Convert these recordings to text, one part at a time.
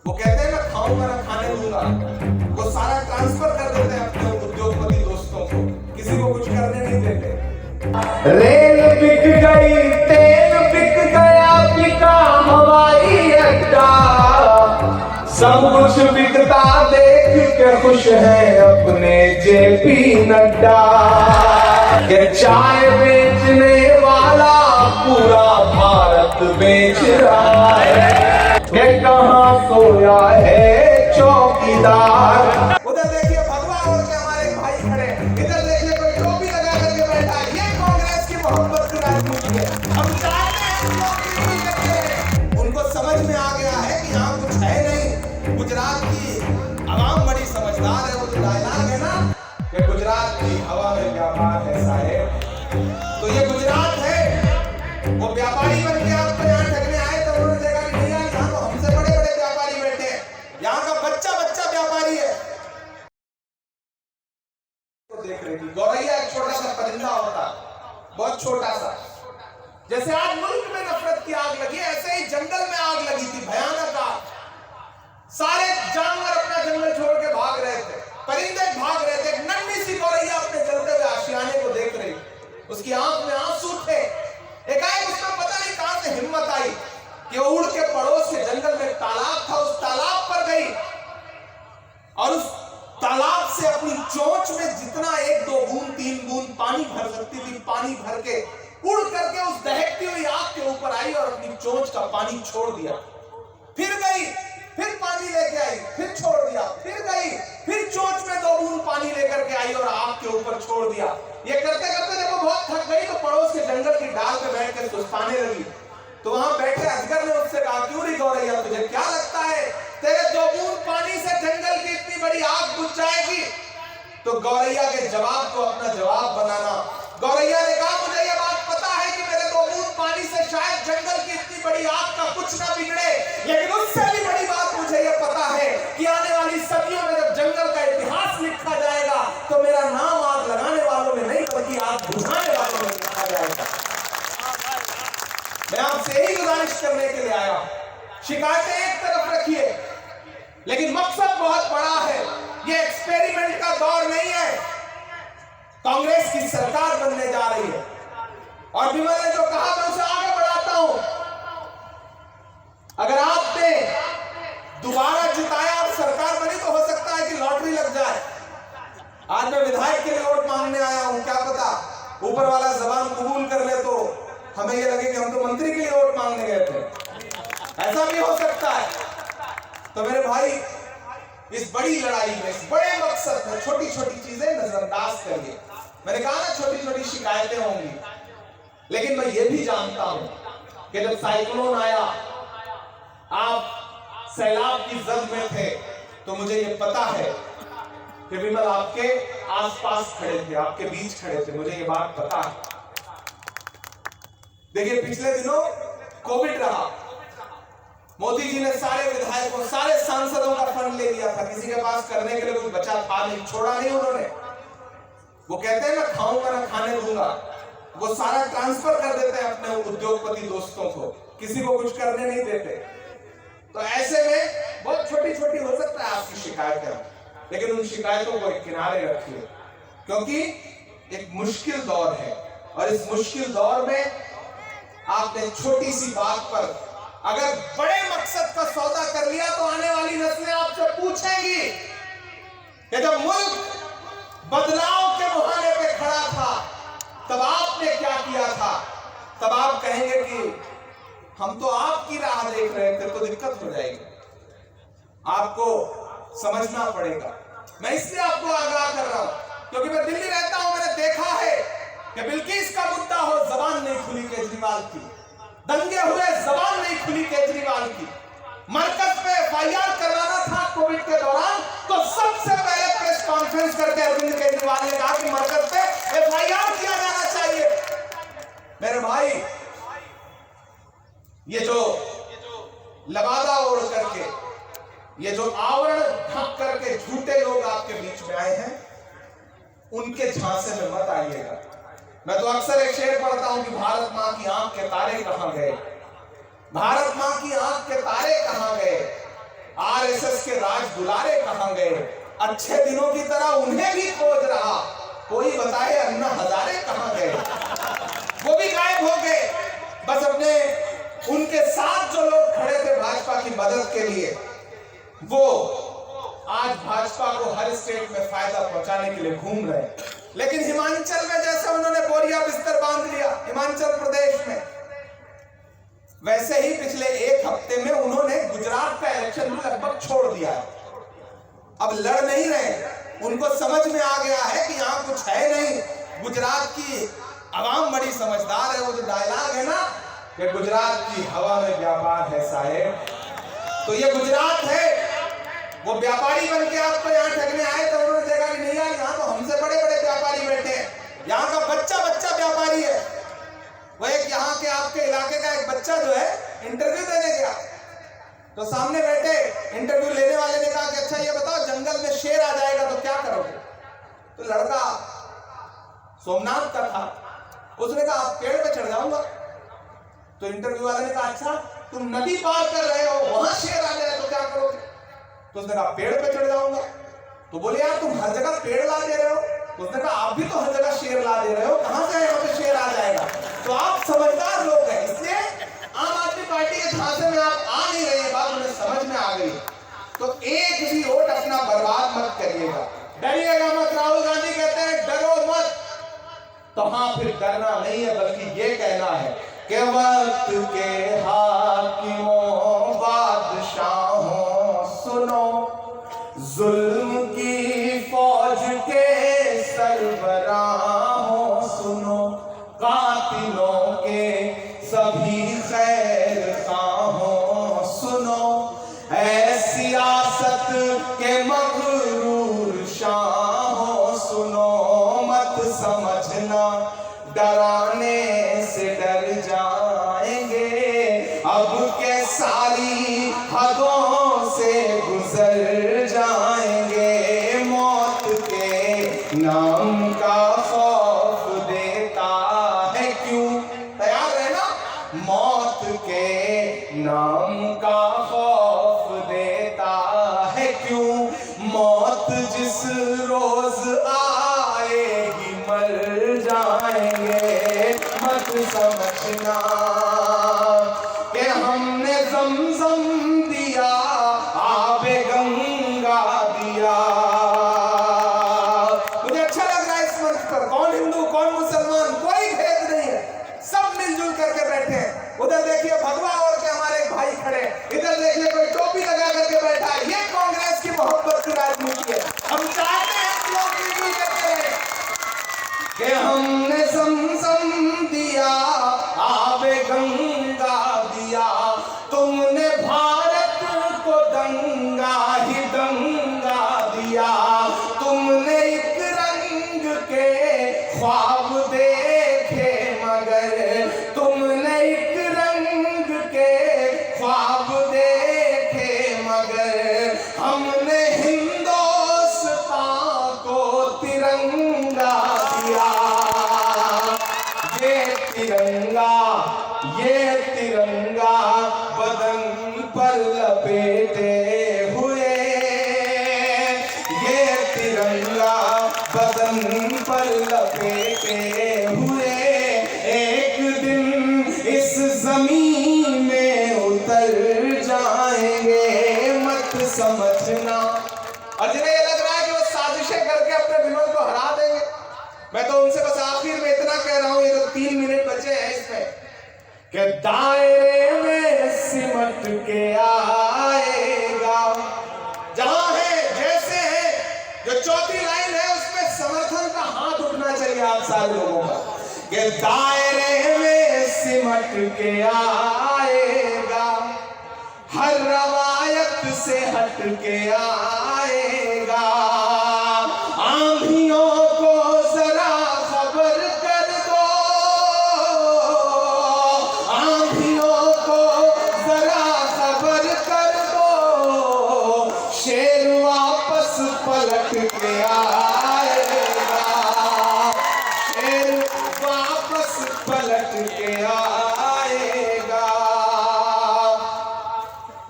वो कहते हैं मैं खाऊंगा ना खाने दूंगा, वो सारा ट्रांसफर कर देते हैं अपने उद्योगपति दोस्तों को, किसी को कुछ करने नहीं देते। रेल बिक गई, तेल बिक गया, बिका हवाई अड्डा, सब कुछ बिकता देख के खुश है अपने जेपी नड्डा। के चाय बेचने वाला पूरा भारत बेच रहा है, के कहां सोया है चौकीदार। उधर देखिए भगवा और के हमारे भाई खड़े, इधर देखिए कोई टोपी लगा करके बैठा है, ये कांग्रेस की मोहब्बत की राजनीति है। हम चाहते हैं उनको समझ में आ गया है कि यहाँ कुछ है नहीं। गुजरात की आवाम बड़ी समझदार है, वो जो डायलॉग है ना कि गुजरात की हवा में व्यापार है साहेब, तो ये गुजरात है। वो व्यापारी बन के आपको यहाँ ठगने आए तो उन्होंने देखा कि नहीं यार यहाँ तो हमसे बड़े बड़े व्यापारी बैठे हैं, यहाँ का बच्चा बच्चा व्यापारी है। तो देख रही थी गौरैया एक छोटा सा परिंदा होता, बहुत छोटा सा। जैसे आज मुल्क में नफरत की आग लगी, ऐसे ही जंगल में आग लगी थी, भयानक आग। सारे जानवर अपना जंगल छोड़ के भाग रहे थे, परिंदे भाग रहे थे। एक नन्ही सी गौरैया अपने जलते हुए आशियाने को देख रही, उसकी आंख में आंसू थे। एकाएक उसको पता नहीं कहां से हिम्मत आई कि वो उड़ के पड़ोस के जंगल में तालाब था, उस तालाब पर गई और उस तालाब से अपनी चोंच में जितना 1-2 बूंद 3 बूंद पानी भर सकती थी, पानी भर के उड़ करके उस दहकती हुई आग के ऊपर आई और अपनी चोंच का पानी छोड़ दिया। फिर गई, फिर पानी लेके आई, फिर छोड़ दिया, फिर गई, फिर चोंच में 2 बूंद पानी लेकर के आई और आग के ऊपर छोड़ दिया। ये करते करते जब वो बहुत थक गई तो पड़ोस के जंगल की डाल पे बैठ कर सुस्ताने लगी। तो वहां बैठे अजगर ने उससे कहा, क्यों रे गौरैया, तुझे क्या लगता है तेरे 2 बूंद पानी से जंगल की इतनी बड़ी आग बुझ जाएगी? तो गौरैया के जवाब को अपना जवाब बनाना। गौरैया ने कहा, मुझे ये बात पता है कि मेरे 2 बूंद पानी से शायद जंगल की इतनी बड़ी आग का कुछ ना बिगड़े, लेकिन उससे भी बड़ी बात मुझे ये पता है कि आने वाली सदियों में जब जंगल का इतिहास लिखा जाएगा तो मेरा नाम आग लगाने वालों में नहीं बल्कि आग बुझाने वालों में लिखा जाएगा। मैं आपसे यही गुजारिश करने के लिए आया। शिकायतें एक तरफ रखिए, लेकिन मकसद बहुत बड़ा है। ये एक्सपेरिमेंट का दौर नहीं है। कांग्रेस की सरकार बनने जा रही है और विमल ने जो कहा मैं उसे आगे बढ़ाता हूं। अगर आपने दोबारा जिताया और सरकार बनी तो हो सकता है कि लॉटरी लग जाए। आज मैं विधायक के लिए वोट मांगने आया हूं, क्या पता ऊपर वाला जबान कबूल कर ले तो हमें यह लगे कि हम तो मंत्री के लिए वोट मांगने गए थे, ऐसा भी हो सकता है। तो मेरे भाई, इस बड़ी लड़ाई में, इस बड़े मकसद में छोटी छोटी चीजें नजरअंदाज करिए। मैंने कहा ना छोटी छोटी शिकायतें होंगी, लेकिन मैं ये भी जानता हूं कि जब साइक्लोन आया, आप सैलाब की जद में थे, तो मुझे ये पता है कि विमल आपके आसपास खड़े थे, आपके बीच खड़े थे, मुझे ये बात पता है। देखिए पिछले दिनों कोविड रहा, मोदी जी ने सारे विधायकों, सारे सांसदों का फंड ले लिया था, किसी के पास करने के लिए कुछ बचा था नहीं, छोड़ा नहीं उन्होंने। वो कहते हैं मैं खाऊंगा ना खाने दूंगा, वो सारा ट्रांसफर कर देते हैं अपने उद्योगपति दोस्तों को, किसी को कुछ करने नहीं देते। तो ऐसे में बहुत छोटी छोटी हो सकता है आपकी शिकायतें, लेकिन उन शिकायतों को एक किनारे रखिए, क्योंकि एक मुश्किल दौर है और इस मुश्किल दौर में आपने छोटी सी बात पर अगर बड़े मकसद का सौदा कर लिया तो आने वाली नस्लें आपसे पूछेंगी कि जब मुल्क बदलाव के मुहाने पे खड़ा था तब आपने क्या किया था। तब आप कहेंगे कि हम तो आपकी राह देख रहे थे, तो दिक्कत हो जाएगी। आपको समझना पड़ेगा। मैं इसलिए आपको आगाह कर रहा हूं क्योंकि मैं दिल्ली रहता हूं, मैंने देखा है कि बिल्किस का मुद्दा हो, जबान नहीं खुली केजरीवाल की, दंगे हुए, जबान नहीं खुली केजरीवाल की। मरकज पे एफआईआर करवाना था कोविड के दौरान, तो सबसे पहले प्रेस कॉन्फ्रेंस करके अरविंद केजरीवाल ने कहा कि मरकज पे एफआईआर किया जाना चाहिए। मेरे भाई, ये जो लबादा ओढ़ करके, ये जो आवरण ढक करके झूठे लोग आपके बीच में आए हैं, उनके झांसे में मत आइएगा। मैं तो अक्सर एक शेर पढ़ता हूं कि भारत मां की आंख के तारे कहां गए, भारत मां की आंख के तारे कहां गए, आर के राज दुलारे कहां गए, अच्छे दिनों की तरह उन्हें भी खोज रहा, कोई बताए अन्ना हजारे कहां गए। वो भी गायब हो गए। बस अपने उनके साथ जो लोग खड़े थे भाजपा की मदद के लिए, वो आज भाजपा को हर स्टेट में फायदा पहुंचाने के लिए घूम रहे हैं। लेकिन हिमाचल में जैसे उन्होंने बोरिया बिस्तर बांध लिया हिमाचल प्रदेश में, वैसे ही पिछले एक हफ्ते में उन्होंने गुजरात का इलेक्शन भी लगभग छोड़ दिया है। अब लड़ नहीं रहे, उनको समझ में आ गया है कि यहाँ कुछ है नहीं। गुजरात की आवाम बड़ी समझदार है। वो जो डायलॉग है ना कि गुजरात की हवा में व्यापार है साहेब, तो ये गुजरात है। वो व्यापारी बन के आपको यहाँ ठगने आए तो उन्होंने देखा कि नहीं यार, यहाँ तो हमसे बड़े बड़े व्यापारी बैठे हैं, यहाँ का बच्चा बच्चा व्यापारी है। वो एक यहाँ के आपके इलाके का एक बच्चा जो है इंटरव्यू देने गया, तो सामने बैठे इंटरव्यू लेने वाले ने कहा कि अच्छा ये बताओ, जंगल में शेर आ जाएगा तो क्या करोगे। तो लड़का सोमनाथ का था, उसने कहा आप पेड़ पे चढ़ जाऊंगा। तो इंटरव्यू वाले ने कहा अच्छा तुम नदी पार कर रहे हो, वहां शेर आ जाए तो क्या करोगे। तो उसने कहा पेड़ पे चढ़ जाऊंगा। तो बोले यार तुम हर जगह पेड़ ला दे रहे हो। तो उसने कहा आप भी तो हर जगह शेर ला दे रहे हो, कहां से यहाँ पे शेर आ जाएगा। तो आप समझदार लोग हैं, इसलिए आम आदमी पार्टी के झांसे में आप आ नहीं रहे, बात उन्हें समझ में आ गई। तो एक भी वोट अपना बर्बाद मत करिएगा, डरिएगा मत। राहुल गांधी कहते हैं डरो मत, तो हाँ फिर डरना नहीं है, बल्कि ये कहना है कि वक्त के हाकिमों बादशाहों सुनो, जुल्म की फौज के सरबराहों सुनो, कातिलों के सभी खैर खाहों सुनो, ऐ सियासत के मगरूर शाहों सुनो, मत समझना डराने से डर जाएंगे, अब के सारी हदों से गुजर जाएंगे, मौत के नाम का खौफ देता है क्यों। तैयार रहना, मौत के नाम का खौफ देता है क्यों, मौत जिस रोज आएगी मर जाएंगे, मत समझना कि हमने ज़मज़म दिया आबे गंगा दिया। मुझे अच्छा लग रहा है इस मंच पर, कौन हिंदू कौन मुसलमान कोई भेद नहीं है, सब मिलजुल करके बैठे हैं। उधर देखिए भगवा ओढ़ के हमारे एक भाई खड़े, इधर देखिए कोई टोपी लगा करके बैठा है। ये कांग्रेस की मोहब्बत की राजनीति है। हम चाहते हैं कि लोग मिलजुल करके रहें कि हमने ज़मज़म दिया आबे गंगा दिया, तुमने भारत को दंगा ही दंगा दिया, तुमने एक रंग के ख्वाब देखे मगर, तुमने एक रंग के ख्वाब देखे मगर, हमने हिंदुस्तान को तिरंगा दिया। ये तिरंगा बदन पर लपेटे हुए, ये तिरंगा बदन पर लपेटे हुए, एक दिन इस जमीन में उतर जाएंगे, मत समझना। और जिन्हें ये लग रहा है कि वो साजिशें करके अपने विरोध को हरा देंगे, मैं तो उनसे बस आखिर में इतना कह रहा हूं, ये तो 3 मिनट बचे हैं इसमें, कि दायरे में सिमट के आएगा, जहां है जैसे है, जो चौथी लाइन है उसमें समर्थन का हाथ उठना चाहिए आप सारे लोगों का, कि दायरे में सिमट के आएगा, हर रवायत से हट के आएगा, आंधियों को जरा खबर कर दो, आंधियों को जरा खबर कर दो, शेर वापस पलट के आएगा, शेर वापस पलट के आएगा।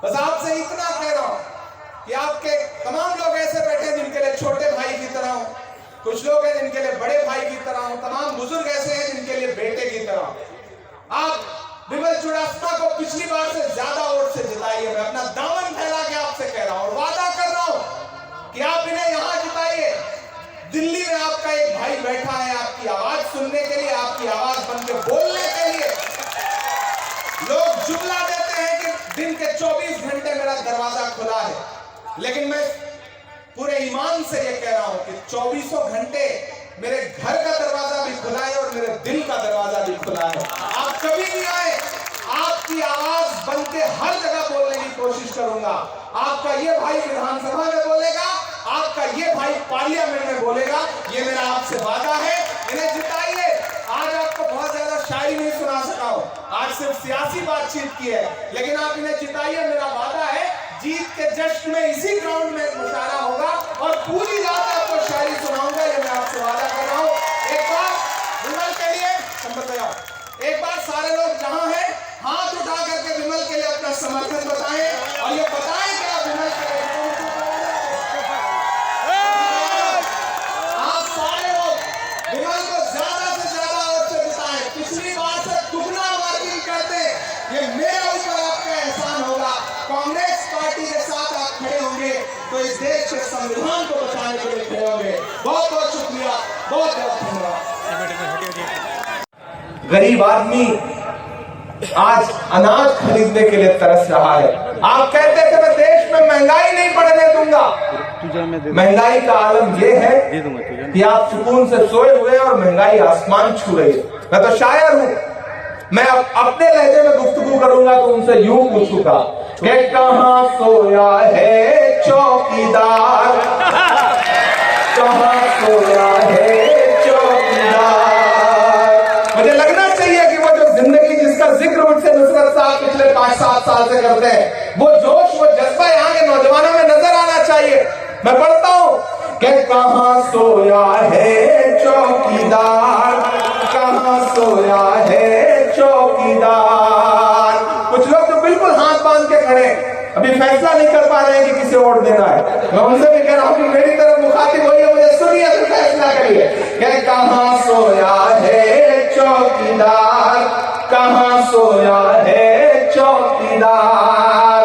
बस आपसे इतना कह रहा हूं कि आप कुछ लोग हैं जिनके लिए बड़े भाई की तरह हूं, तमाम बुजुर्ग ऐसे हैं जिनके लिए बेटे की तरह। आप विमल चुड़ासमा को पिछली बार से ज्यादा वोट से जिताइए। मैं अपना दामन फैला के आपसे कह रहा हूं और वादा कर रहा हूं कि आप इन्हें यहां जिताइए। दिल्ली में आपका एक भाई बैठा है आपकी आवाज सुनने के लिए, आपकी आवाज बन के बोलने के लिए। लोग जुमला देते हैं कि दिन के 24 घंटे मेरा दरवाजा खुला है, लेकिन मैं पूरे ईमान से ये कह रहा हूं कि 24 घंटे मेरे घर का दरवाजा भी खुला है और मेरे दिल का दरवाजा भी खुला है। आप कभी भी आए, आपकी आवाज बन के हर जगह बोलने की कोशिश करूंगा। आपका ये भाई विधानसभा में बोलेगा, आपका ये भाई पार्लियामेंट में बोलेगा, ये मेरा आपसे वादा है। इन्हें जिताइए। आज आपको बहुत ज्यादा शायरी नहीं सुना सका हूं, आज सिर्फ सियासी बातचीत की है, लेकिन आप इन्हें जिताइए। मेरा वादा है जीत के जश्न में इसी ग्राउंड में एक मुशायरा होगा और पूरी रात आपको शायरी सुनाऊंगा, ये मैं आपसे वादा कर रहा हूं। एक बार विमल के लिए संबंध बताओ, एक बार सारे लोग जहां हैं हाथ उठा करके विमल के लिए अपना समर्थन बताएं और ये बताएं कि आप विमल के लिए आप सारे लोग विमल को ज्यादा से ज्यादा वोट से जिताएं। पिछली बार से दुगना मार्किंग करते, ये मेरे ऊपर आपका एहसान होगा। कांग्रेस पार्टी के साथ आप खड़े होंगे तो इस देश के संविधान को बचाने के लिए खड़े होंगे। बहुत बहुत शुक्रिया, बहुत बहुत धन्यवाद। गरीब आदमी आज अनाज खरीदने के लिए तरस रहा है। आप कहते थे मैं देश में महंगाई नहीं बढ़ने दूंगा। महंगाई का आलम यह है कि आप सुकून से सोए हुए और महंगाई आसमान छू रही है। मैं तो शायर हूं, मैं अपने लहजे में गुफ्तगू करूंगा तो उनसे यूं पूछूंगा कि कहां सोया है चौकीदार, कहां सोया है चौकीदार। मुझे लगना चाहिए कि वो जो जिंदगी जिसका जिक्र मुझसे नुसरत साहब पिछले 5-7 साल से करते हैं, वो जोश वो जज्बा यहाँ के नौजवानों में नजर आना चाहिए। मैं पढ़ता हूं कि कहां सोया है चौकीदार, कहां सोया है चौकीदार। कुछ लोग तो बिल्कुल हाथ बांध के खड़े, अभी फैसला नहीं कर पा रहे हैं कि किसे वोट देना है। मैं उनसे भी कह रहा हूं कि मेरी तरफ मुखातिब होइए, मुझे सुनिए तो फैसला करिए कि कहां सोया है चौकीदार, कहां सोया है चौकीदार।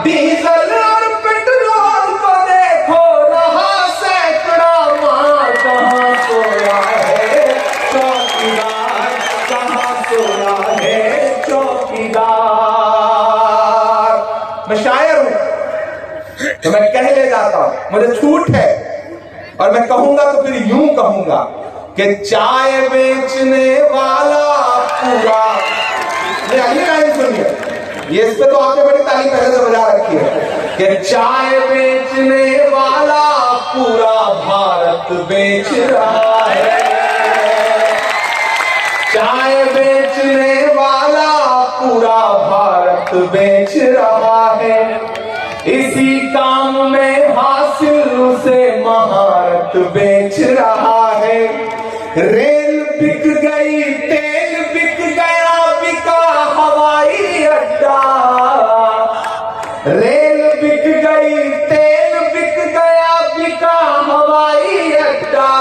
डीजल और पेट्रोल को देखो रहा सैकड़ा मार, कहां सोया है चौकीदार, कहां सोया है चौकीदार। मैं शायर हूं तो मैं कह ले जाता हूं, मुझे छूट है और मैं कहूंगा तो फिर यूं कहूंगा कि चाय बेचने वाला पूरा। अगली लाइन सुनिए, ये इस पे तो आपने बड़ी ताली पहले से बजा रखी है कि चाय बेचने वाला पूरा भारत बेच रहा है, चाय बेचने वाला पूरा भारत बेच रहा है। इसी काम में हासिल उसे महारत बेच रहा है। रेल बिक गई, तेल बिक गया, बिका हवाई अड्डा। रेल बिक गई, तेल बिक गया, बिका हवाई अड्डा।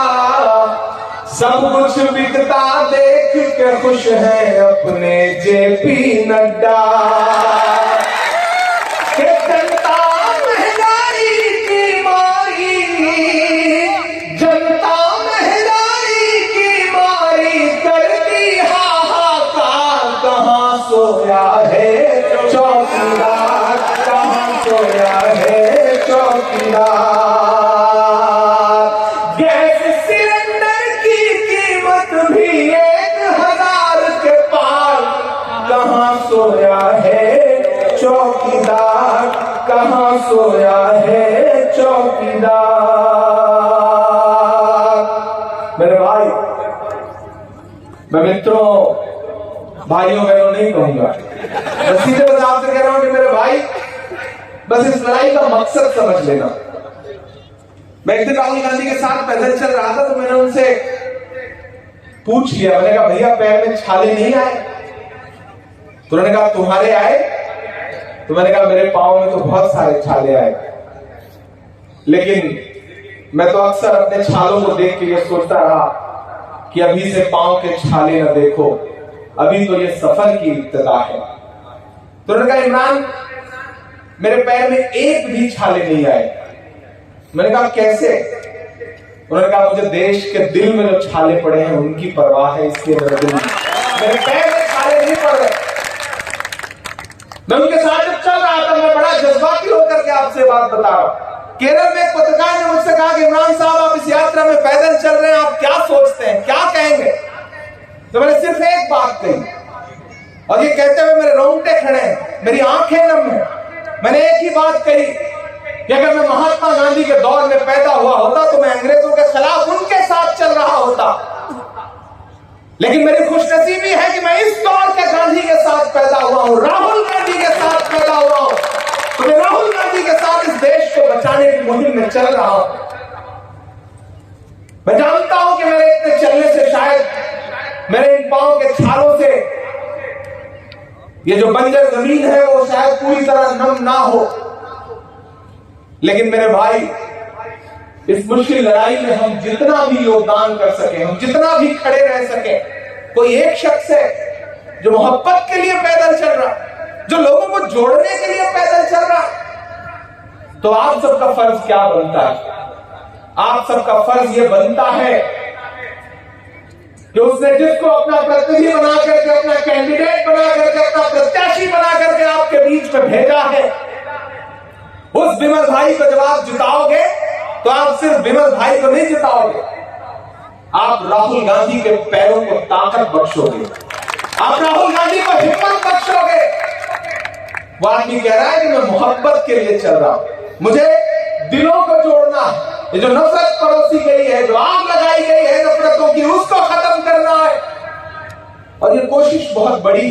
सब कुछ बिकता देख के खुश है अपने जेपी नड्डा। जनता महंगाई की मारी, जनता महंगाई की मारी करती हाहाकार। कहां सोया है चौकीदार, कहां सोया है चौकीदार। गैस सिलेंडर की कीमत भी 1000 के पार। कहां सोया है चौकीदार, कहां सोया है चौकीदार। मेरे भाई, मैं मित्रों भाइयों बहनों नहीं कहूंगा, मैं सीधे बस आपसे कह रहा हूं कि मेरे भाई बस इस लड़ाई का मकसद समझ लेना। मैं एक दिन राहुल गांधी के साथ पैदल चल रहा था तो मैंने उनसे पूछ लिया, मैंने कहा भैया पैर में छाले नहीं आए? तो उन्होंने कहा तुम्हारे आए? तो मैंने कहा मेरे पांव में तो बहुत सारे छाले आए, लेकिन मैं तो अक्सर अपने छालों को देख के ये सोचता रहा कि अभी से पांव के छाले न देखो, अभी तो ये सफर की इब्तिदा है। तो उन्होंने कहा इमरान मेरे पैर में एक भी छाले नहीं आए। मैंने कहा कैसे? उन्होंने कहा मुझे देश के दिल में जो छाले पड़े हैं उनकी परवाह है, इसलिए मेरे पैर में छाले नहीं पड़ रहे। मैं उनके साथ जब चल रहा था, मैं बड़ा जज्बाती होकर के आपसे बात बता रहा हूं। केरल में एक पत्रकार ने मुझसे कहा कि इमरान साहब आप इस यात्रा में पैदल चल रहे हैं, आप क्या सोचते हैं, क्या कहेंगे? तो मैंने सिर्फ एक बात कही और ये कहते हुए मेरे रोंगटे खड़े हैं, मेरी आंखें नम है। मैंने एक ही बात कही कि अगर मैं महात्मा गांधी के दौर में पैदा हुआ होता तो मैं अंग्रेजों के खिलाफ उनके साथ चल रहा होता, लेकिन मेरी खुशनसीबी है कि मैं इस दौर के गांधी के साथ पैदा हुआ हूं, राहुल गांधी के साथ पैदा हुआ हूं। तो मैं राहुल गांधी के साथ इस देश को बचाने की मुहिम में चल रहा हूं। मैं जानता हूं कि मेरे इतने चलने से शायद मेरे इन पांव के छालों से ये जो बंजर जमीन है वो शायद पूरी तरह नम ना हो, लेकिन मेरे भाई इस मुश्किल लड़ाई में हम जितना भी योगदान कर सके, हम जितना भी खड़े रह सके, कोई एक शख्स है जो मोहब्बत के लिए पैदल चल रहा, जो लोगों को जोड़ने के लिए पैदल चल रहा, तो आप सबका फर्ज क्या बनता है? आप सबका फर्ज ये बनता है कि उसने जिसको अपना प्रतिनिधि बना करके, अपना कैंडिडेट बना करके, अपना प्रत्याशी बना करके आपके बीच में भेजा है, उस विमल भाई को जब आप जिताओगे तो आप सिर्फ विमल भाई को नहीं जिताओगे, आप राहुल गांधी के पैरों को ताकत बख्शोगे, आप राहुल गांधी को हिम्मत बख्शोगे। वो आदमी कह रहा है कि मैं मोहब्बत के लिए चल रहा हूं, मुझे दिलों को जोड़ना, ये जो नफरत परोसी गई है, जो आग लगाई गई है नफरतों की, उसको खत्म करना है। और ये कोशिश बहुत बड़ी